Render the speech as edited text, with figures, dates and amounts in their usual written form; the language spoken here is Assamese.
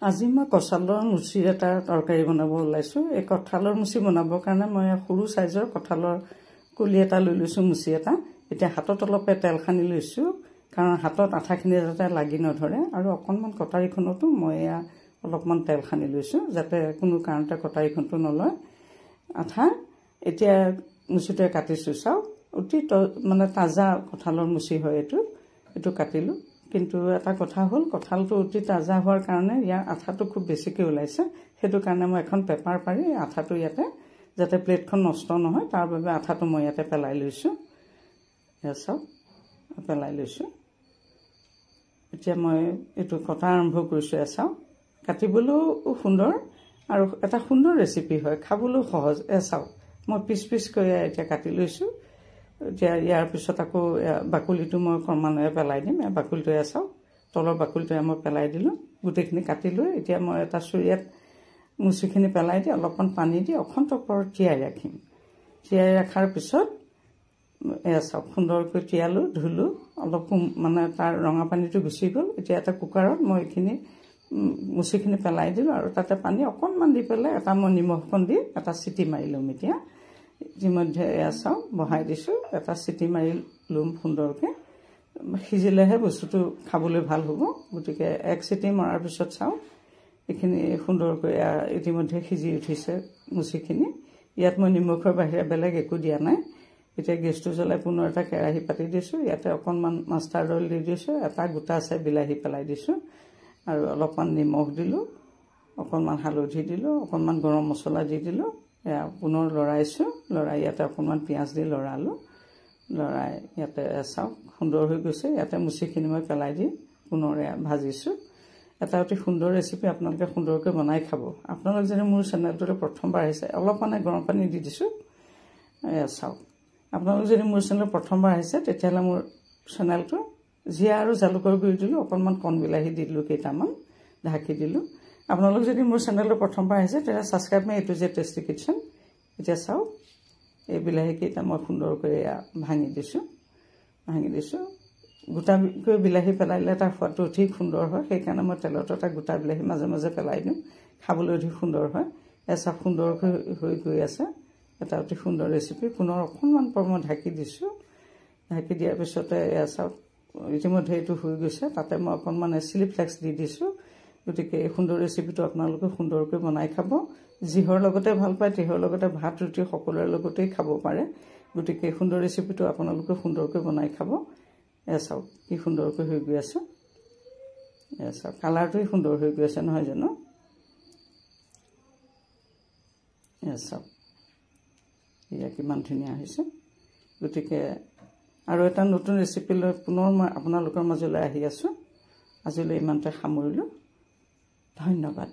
আজি মই কঁঠালৰ মুচিৰ এটা তৰকাৰী বনাব ওলাইছো। এই কঁঠালৰ মুচি বনাবৰ কাৰণে মই সৰু সাইজৰ কঁঠালৰ কলি এটা লৈ লৈছো, মুচি এটা। এতিয়া হাতত অলপ তেল সানি লৈছো, কাৰণ হাতত আঠাখিনি যাতে লাগি নধৰে, আৰু অকণমান কটাৰীখনতো মই অলপমান তেল সানি লৈছো, যাতে কোনো কাৰণতে কটাৰীখনটো নলয় আঠা। এতিয়া মুচিটো কাটিছো, চাও অতি মানে তাজা কঁঠালৰ মুচি হয় এইটো কাটিলো। কিন্তু এটা কথা হল, কঁঠালটো অতি তাজা হোৱাৰ কাৰণে ইয়াৰ আঠাটো খুব বেছিকৈ ওলাইছে। সেইটো কাৰণে মই এখন পেপাৰ পাৰি আঠাটো ইয়াতে, যাতে প্লেটখন নষ্ট নহয় তাৰ বাবে আঠাটো মই ইয়াতে পেলাই লৈছো। চাওক পেলাই লৈছো। এতিয়া মই এইটো কটা আৰম্ভ কৰিছো। চাওক কাটিবলৈও সুন্দৰ আৰু এটা সুন্দৰ ৰেচিপি হয়, খাবলৈও সহজ। চাওক মই পিচ পিচকৈ এতিয়া কাটি লৈছো। এতিয়া ইয়াৰ পিছত আকৌ বাকলিটো মই ক্ৰমান্বয়ে পেলাই দিম। বাকলিটো চাওক, তলৰ বাকলিটো মই পেলাই দিলোঁ, গোটেইখিনি কাটি লৈ এতিয়া মই এটা চৰিয়াত মুচিখিনি পেলাই দি অলপমান পানী দি অখন্ত ওপৰত তিয়াই ৰাখিম। তিয়াই ৰখাৰ পিছত চাওক সুন্দৰকৈ তিয়ালো, ধুলো, অলপ মানে তাৰ ৰঙা পানীটো গুচি গ'ল। এতিয়া এটা কুকাৰত মই এইখিনি মুচিখিনি পেলাই দিলোঁ আৰু তাতে পানী অকণমান দি পেলাই এটা মই নিমখখন দি এটা চিটি মাৰি ল'ম। এতিয়া ইতিমধ্যে চাওক বহাই দিছোঁ, এটা চিটি মাৰি ল'ম সুন্দৰকৈ। সিজিলেহে বস্তুটো খাবলৈ ভাল হ'ব। গতিকে এক চিটি মৰাৰ পিছত চাওক এইখিনি সুন্দৰকৈ ইতিমধ্যে সিজি উঠিছে মুচিখিনি। ইয়াত মই নিমখৰ বাহিৰে বেলেগ একো দিয়া নাই। এতিয়া গেছটো জ্বলাই পুনৰ এটা কেৰাহী পাতি দিছোঁ। ইয়াতে অকণমান মাষ্টাৰ্ড অইল দি দিছোঁ, এটা গোটা চাই বিলাহী পেলাই দিছোঁ, আৰু অলপমান নিমখ দিলোঁ, অকণমান হালধি দিলোঁ, অকণমান গৰম মছলা দি দিলোঁ। পুনৰ লৰাইছোঁ, লৰাই ইয়াতে অকণমান পিঁয়াজ দি লৰালোঁ। লৰাই ইয়াতে চাওক সুন্দৰ হৈ গৈছে। ইয়াতে মুচিখিনি মই পেলাই দি পুনৰ ভাজিছোঁ। এটা অতি সুন্দৰ ৰেচিপি, আপোনালোকে সুন্দৰকৈ বনাই খাব। আপোনালোক যদি মোৰ চেনেলটোতে প্ৰথমবাৰ আহিছে, অলপমানে গৰম পানী দি দিছোঁ। চাওক আপোনালোক যদি মোৰ চেনেল প্ৰথমবাৰ আহিছে, তেতিয়াহ'লে মোৰ চেনেলটো জিৰা আৰু জালুকৰ গুড়ি দিলোঁ, অকণমান কণ বিলাহী দি দিলোঁ, কেইটামান ঢাকি দিলোঁ। আপোনালোক যদি মোৰ চেনেলটো প্ৰথমবাৰ আহিছে, তেতিয়া subscribe May A to Z tasty kitchen. এতিয়া চাওক এই বিলাহীকেইটা মই সুন্দৰকৈ ভাঙি দিছোঁ। গোটাকৈ বিলাহী পেলাইলে তাৰ সোৱাদটো অধিক সুন্দৰ হয়। সেইকাৰণে মই তেলতো এটা গোটা বিলাহী মাজে মাজে পেলাই দিওঁ, খাবলৈ অধিক সুন্দৰ হয়। চাওক সুন্দৰকৈ হৈ গৈ আছে, এটা অতি সুন্দৰ ৰেচিপি। পুনৰ অকণমান পৰ মই ঢাকি দিছোঁ। ঢাকি দিয়াৰ পিছতে চাওক ইতিমধ্যে এইটো হৈ গৈছে। তাতে মই অকণমান চিলি ফ্লেক্স দি দিছোঁ। গতিকে এই সুন্দৰ ৰেচিপিটো আপোনালোকে সুন্দৰকৈ বনাই খাব। যিহৰ লগতে ভাল পায় তিহৰ লগতে ভাত ৰুটি সকলোৰে লগতেই খাব পাৰে। গতিকে এই সুন্দৰ ৰেচিপিটো আপোনালোকে সুন্দৰকৈ বনাই খাব। চাওক কি সুন্দৰকৈ হৈ গৈ আছে। চাওক কালাৰটোৱেই সুন্দৰ হৈ গৈ আছে, নহয় জানো? চাওক এয়া কিমান ধুনীয়া হৈছে। গতিকে আৰু এটা নতুন ৰেচিপি লৈ পুনৰ মই আপোনালোকৰ মাজলৈ আহি আছোঁ। আজিলৈ ইমানতে সামৰিলোঁ। ধন্যবাদ।